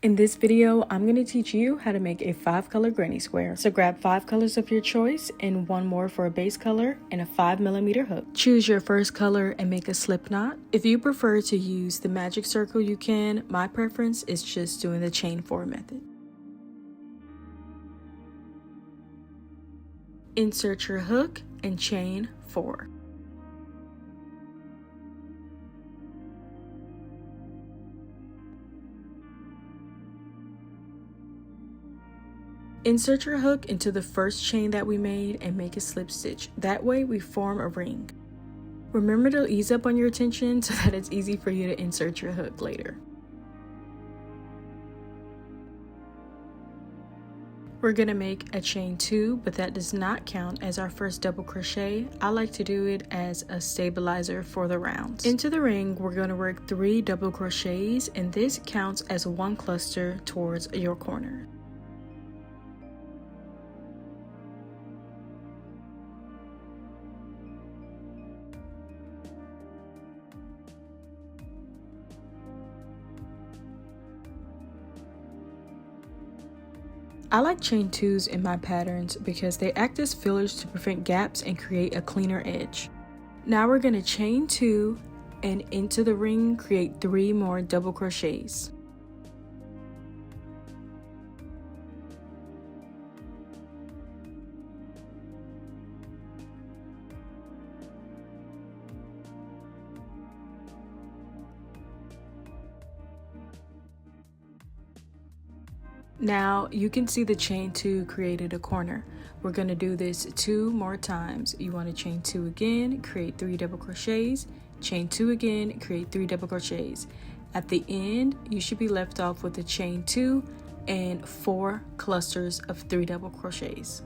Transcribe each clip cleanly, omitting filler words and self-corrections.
In this video, I'm going to teach you how to make a 5-color granny square. So grab 5 colors of your choice and 1 more for a base color and a 5mm hook. Choose your first color and make a slip knot. If you prefer to use the magic circle, you can. My preference is just doing the chain 4 method. Insert your hook and chain 4. Insert your hook into the first chain that we made and make a slip stitch. That way we form a ring. Remember to ease up on your tension so that it's easy for you to insert your hook later. We're going to make a chain 2, but that does not count as our first double crochet. I like to do it as a stabilizer for the rounds. Into the ring, we're going to work 3 double crochets, and this counts as 1 cluster towards your corner. I like chain 2s in my patterns because they act as fillers to prevent gaps and create a cleaner edge. Now we're going to chain 2 and into the ring create 3 more double crochets. Now you can see the chain 2 created a corner. We're going to do this 2 more times. You want to chain 2 again, create 3 double crochets, chain 2 again, create 3 double crochets. At the end, you should be left off with a chain 2 and 4 clusters of 3 double crochets.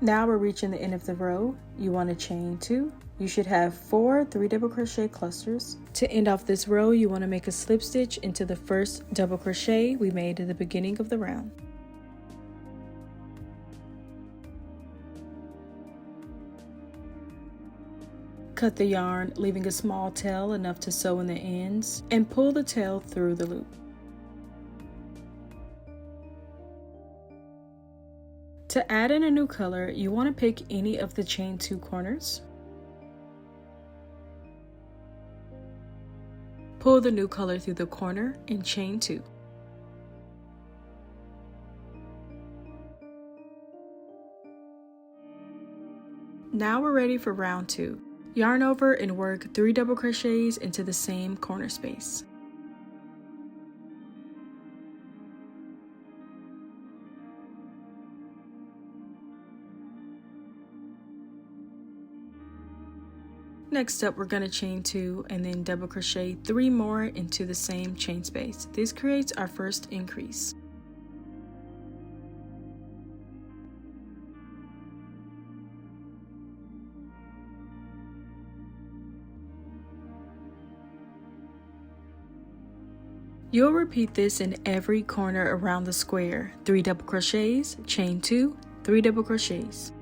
Now we're reaching the end of the row. You want to chain 2. You should have 4 3 double crochet clusters. To end off this row, you want to make a slip stitch into the first double crochet we made at the beginning of the round. Cut the yarn, leaving a small tail enough to sew in the ends, and pull the tail through the loop. To add in a new color, you want to pick any of the chain 2 corners. Pull the new color through the corner and chain 2. Now we're ready for round 2. Yarn over and work 3 double crochets into the same corner space. Next up, we're going to chain 2 and then double crochet 3 more into the same chain space. This creates our first increase. You'll repeat this in every corner around the square. 3 double crochets, chain 2, 3 double crochets.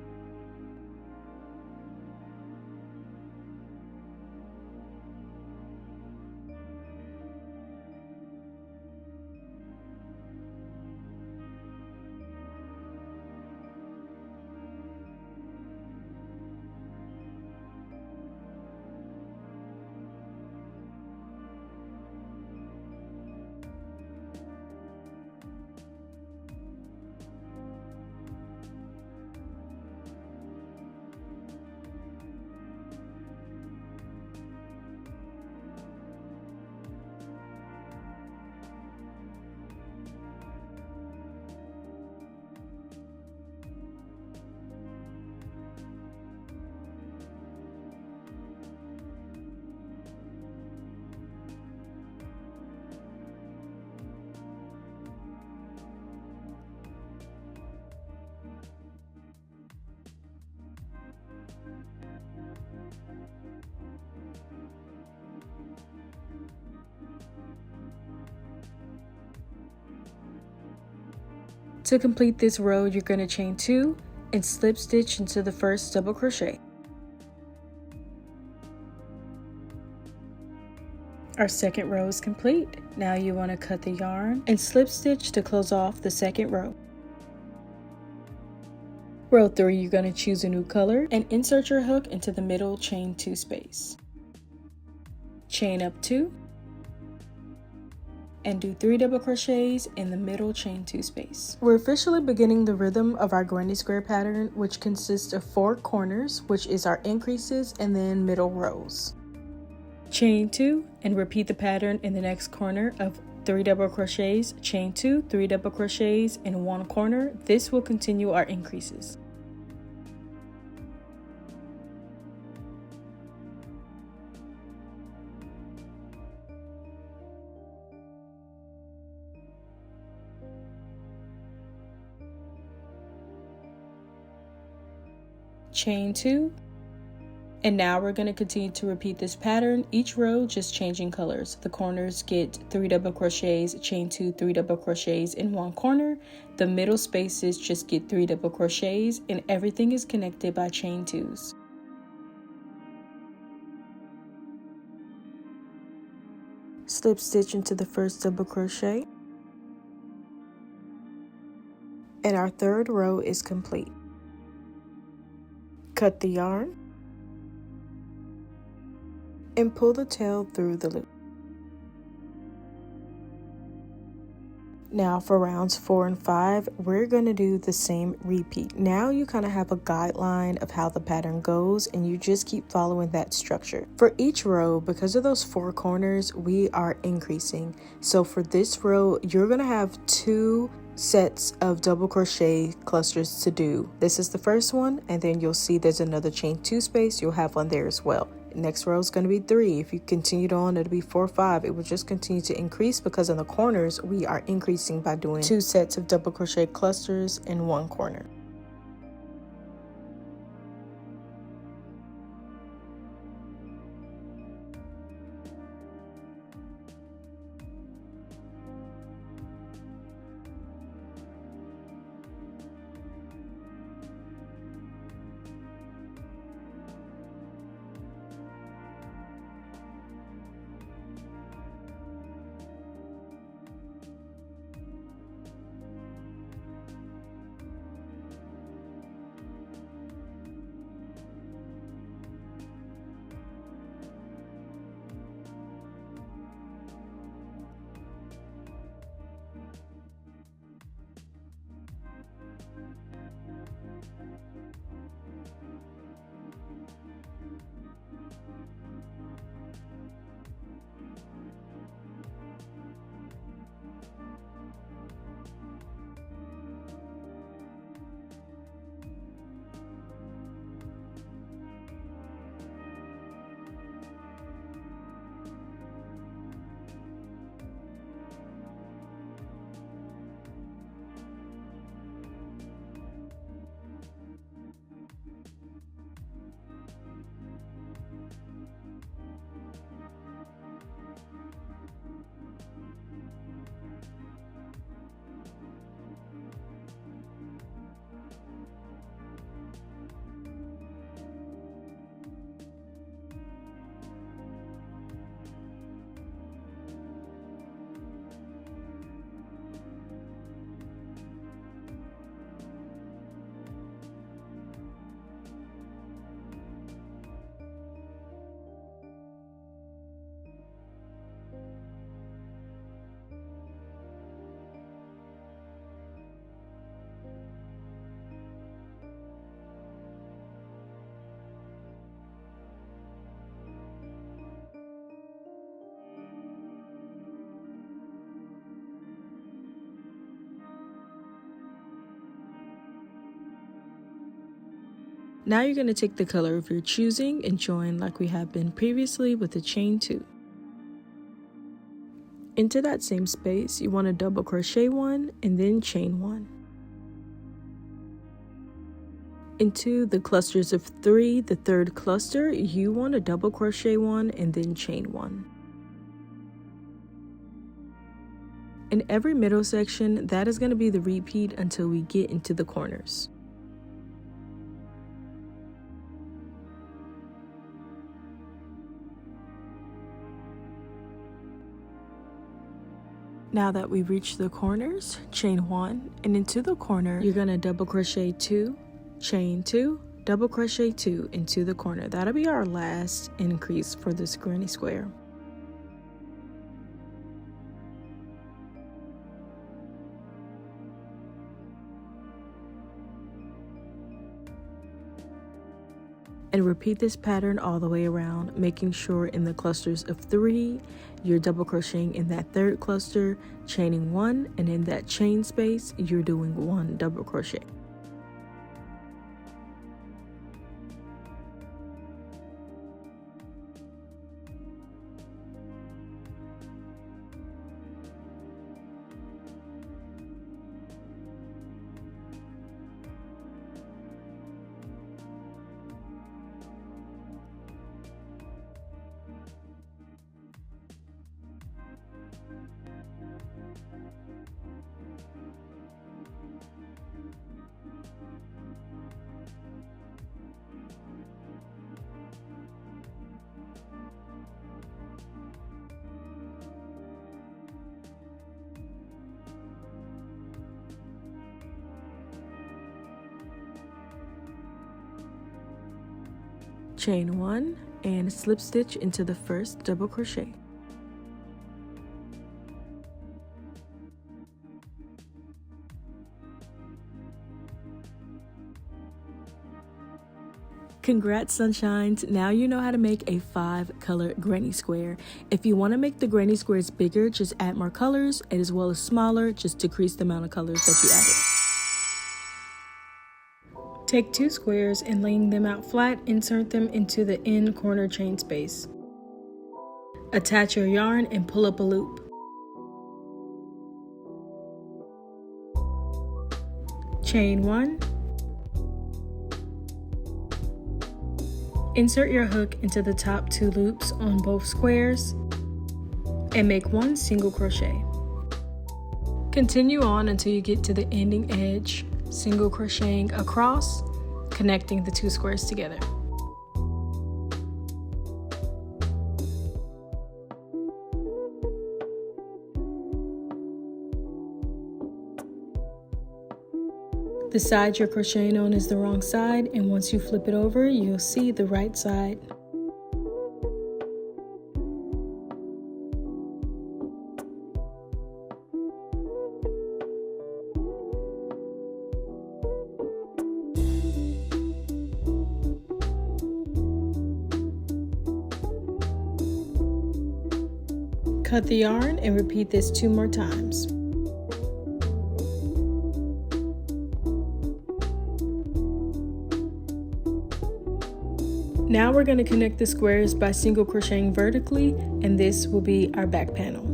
To complete this row, you're going to chain 2 and slip stitch into the first double crochet. Our second row is complete. Now you want to cut the yarn and slip stitch to close off the second row. Row 3, you're going to choose a new color and insert your hook into the middle chain 2 space. Chain up 2 and do 3 double crochets in the middle chain 2 space. We're officially beginning the rhythm of our granny square pattern, which consists of 4 corners, which is our increases, and then middle rows. Chain 2 and repeat the pattern in the next corner of 3 double crochets, chain 2, 3 double crochets in 1 corner. This will continue our increases. Chain 2, and now we're going to continue to repeat this pattern, each row just changing colors. The corners get 3 double crochets, chain 2, 3 double crochets in 1 corner. The middle spaces just get 3 double crochets, and everything is connected by chain 2s. Slip stitch into the first double crochet, and our third row is complete. Cut the yarn and pull the tail through the loop. Now for rounds 4 and 5, we're going to do the same repeat. Now you kind of have a guideline of how the pattern goes, and you just keep following that structure. For each row, because of those 4 corners, we are increasing. So for this row, you're going to have 2 sets of double crochet clusters to do. This is the first one, and then you'll see there's another chain 2 space. You'll have one there as well. Next row is going to be 3. If you continued on, it'll be 4, 5. It will just continue to increase because in the corners we are increasing by doing 2 sets of double crochet clusters in 1 corner. Now you're going to take the color of your choosing and join like we have been previously with the chain 2. Into that same space, you want to double crochet 1 and then chain 1. Into the clusters of 3, the third cluster, you want to double crochet 1 and then chain 1. In every middle section, that is going to be the repeat until we get into the corners. Now that we've reached the corners, chain 1, and into the corner, you're going to double crochet 2, chain 2, double crochet 2 into the corner. That'll be our last increase for this granny square. And repeat this pattern all the way around, making sure in the clusters of 3, you're double crocheting in that third cluster, chaining 1, and in that chain space, you're doing 1 double crochet. Chain 1 and slip stitch into the first double crochet. Congrats, sunshines! Now you know how to make a 5-color granny square. If you want to make the granny squares bigger, just add more colors, and as well as smaller, just decrease the amount of colors that you added. Take 2 squares and laying them out flat, insert them into the end corner chain space. Attach your yarn and pull up a loop. Chain 1. Insert your hook into the top 2 loops on both squares and make 1 single crochet. Continue on until you get to the ending edge, single crocheting across, connecting the 2 squares together. The side you're crocheting on is the wrong side, and once you flip it over, you'll see the right side. Cut the yarn and repeat this 2 more times. Now we're going to connect the squares by single crocheting vertically, and this will be our back panel.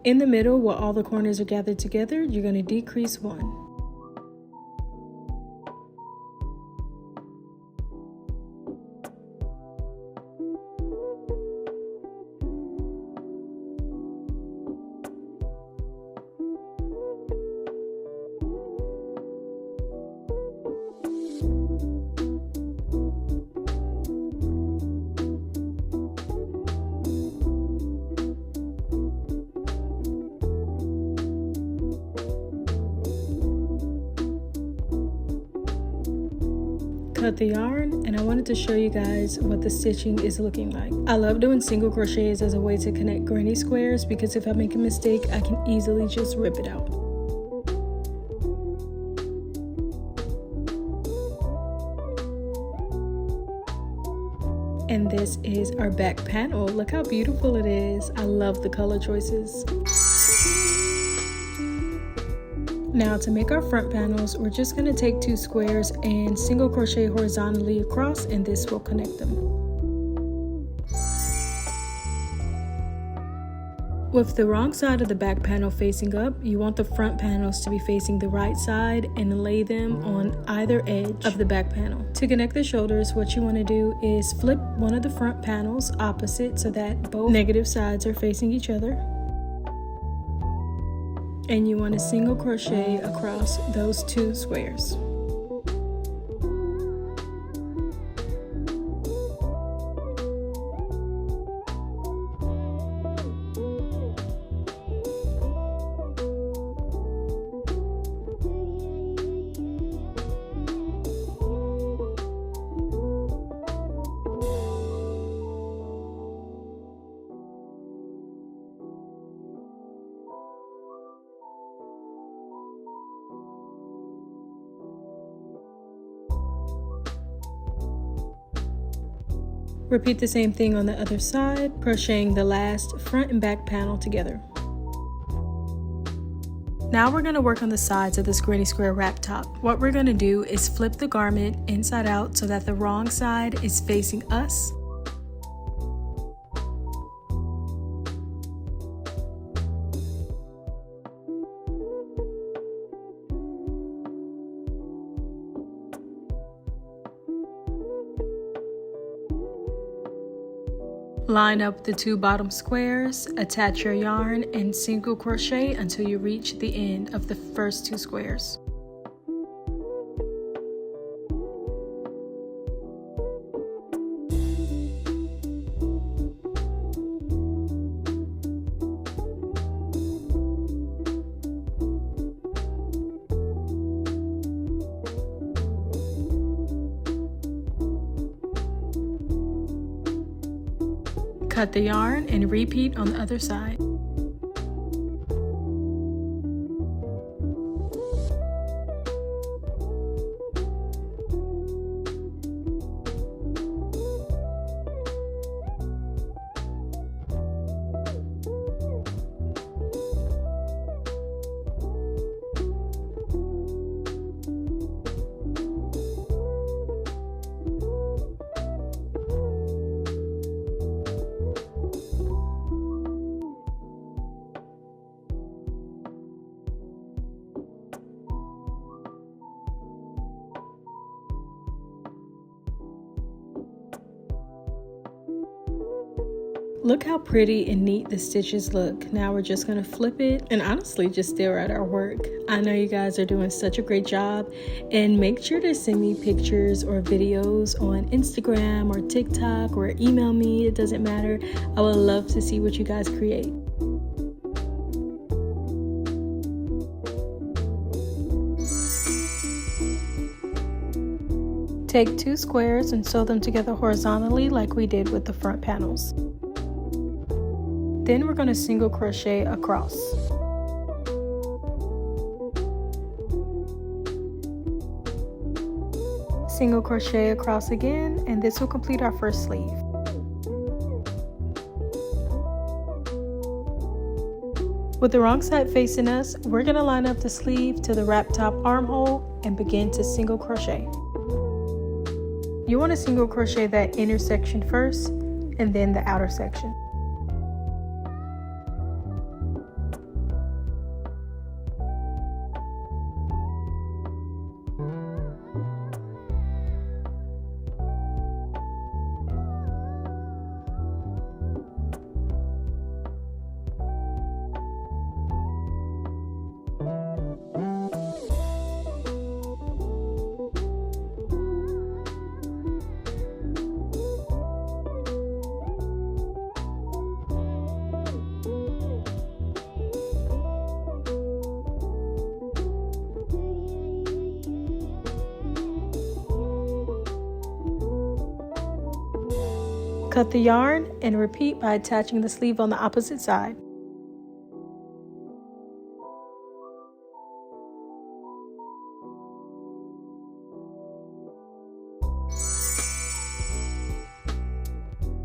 In the middle, while all the corners are gathered together, you're going to decrease 1. Cut the yarn, and I wanted to show you guys what the stitching is looking like. I love doing single crochets as a way to connect granny squares because if I make a mistake, I can easily just rip it out. And this is our back panel. Look how beautiful it is. I love the color choices. Now to make our front panels, we're just going to take 2 squares and single crochet horizontally across, and this will connect them. With the wrong side of the back panel facing up, you want the front panels to be facing the right side and lay them on either edge of the back panel. To connect the shoulders, what you want to do is flip one of the front panels opposite so that both negative sides are facing each other. And you want to single crochet across those 2 squares. Repeat the same thing on the other side, crocheting the last front and back panel together. Now we're going to work on the sides of this granny square wrap top. What we're going to do is flip the garment inside out so that the wrong side is facing us. Line up the 2 bottom squares, attach your yarn, and single crochet until you reach the end of the first 2 squares. Cut the yarn and repeat on the other side. Look how pretty and neat the stitches look. Now we're just going to flip it and honestly just stare at our work. I know you guys are doing such a great job, and make sure to send me pictures or videos on Instagram or TikTok or email me. It doesn't matter. I would love to see what you guys create. Take 2 squares and sew them together horizontally like we did with the front panels. Then we're going to single crochet across. Single crochet across again, and this will complete our first sleeve. With the wrong side facing us, we're going to line up the sleeve to the wrap top armhole and begin to single crochet. You want to single crochet that inner section first and then the outer section. Cut the yarn and repeat by attaching the sleeve on the opposite side.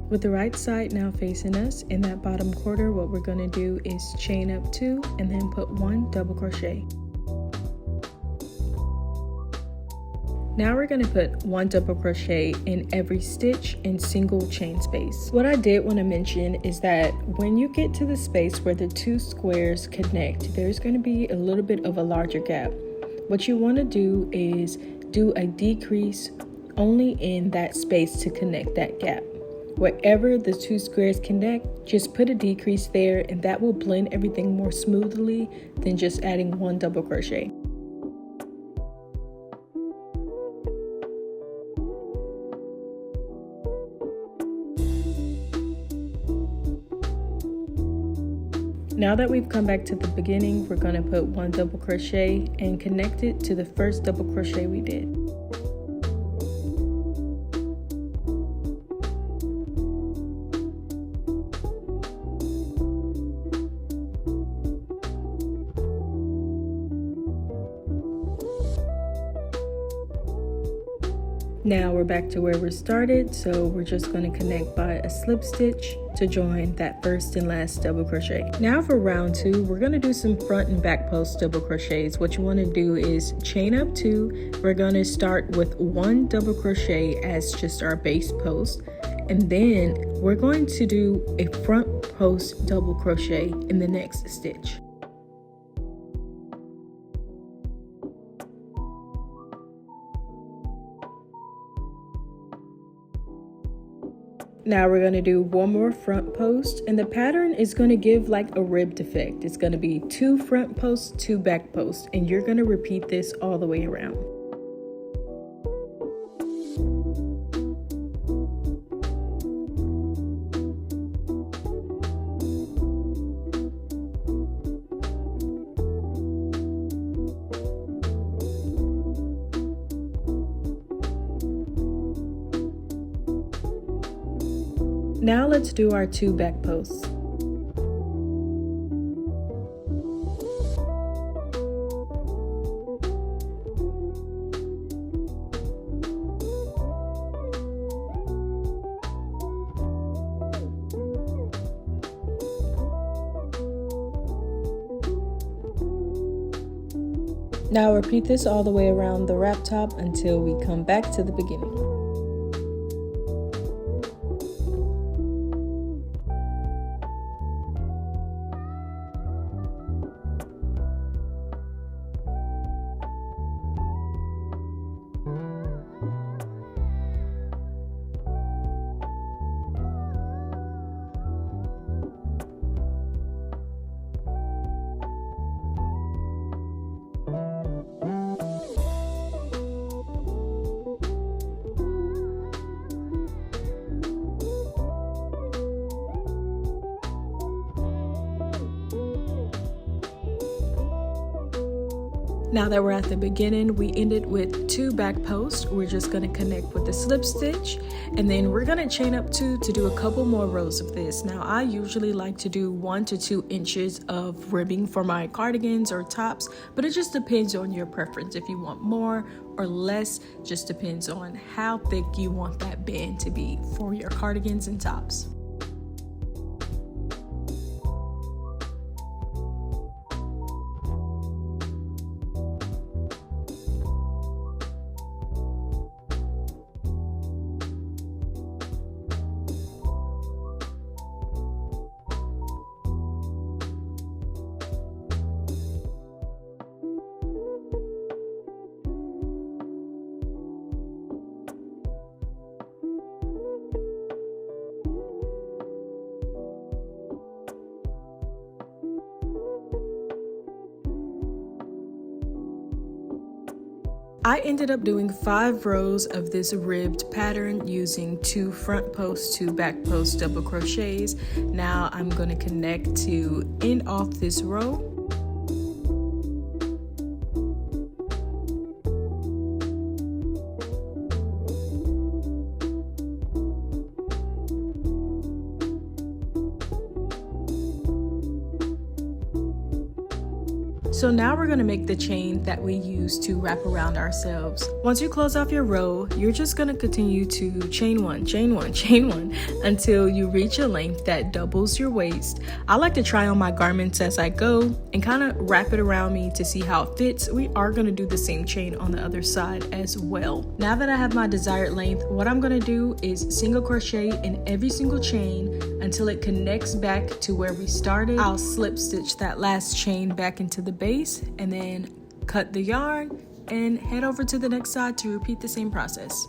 With the right side now facing us, in that bottom quarter, what we're going to do is chain up 2 and then put 1 double crochet. Now we're going to put 1 double crochet in every stitch in single chain space. What I did want to mention is that when you get to the space where the 2 squares connect, there's going to be a little bit of a larger gap. What you want to do is do a decrease only in that space to connect that gap. Wherever the 2 squares connect, just put a decrease there, and that will blend everything more smoothly than just adding 1 double crochet. Now that we've come back to the beginning, we're going to put 1 double crochet and connect it to the first double crochet we did. Now we're back to where we started, so we're just going to connect by a slip stitch to join that first and last double crochet. Now for round 2, we're going to do some front and back post double crochets. What you want to do is chain up 2. We're going to start with 1 double crochet as just our base post, and then we're going to do a front post double crochet in the next stitch. Now we're going to do 1 more front post, and the pattern is going to give like a ribbed effect. It's going to be 2 front posts, 2 back posts, and you're going to repeat this all the way around. Now let's do our 2 back posts. Now repeat this all the way around the wrap top until we come back to the beginning. Now that we're at the beginning, we ended with 2 back posts. We're just going to connect with the slip stitch, and then we're going to chain up 2 to do a couple more rows of this. Now I usually like to do 1 to 2 inches of ribbing for my cardigans or tops, but it just depends on your preference. If you want more or less, just depends on how thick you want that band to be for your cardigans and tops. I ended up doing 5 rows of this ribbed pattern using 2 front posts, 2 back posts, double crochets. Now I'm going to connect to end off this row. So now we're going to make the chain that we use to wrap around ourselves. Once you close off your row, you're just going to continue to chain one, chain one, chain one until you reach a length that doubles your waist. I like to try on my garments as I go and kind of wrap it around me to see how it fits. We are going to do the same chain on the other side as well. Now that I have my desired length, what I'm going to do is single crochet in every single chain until it connects back to where we started. I'll slip stitch that last chain back into the base and then cut the yarn and head over to the next side to repeat the same process.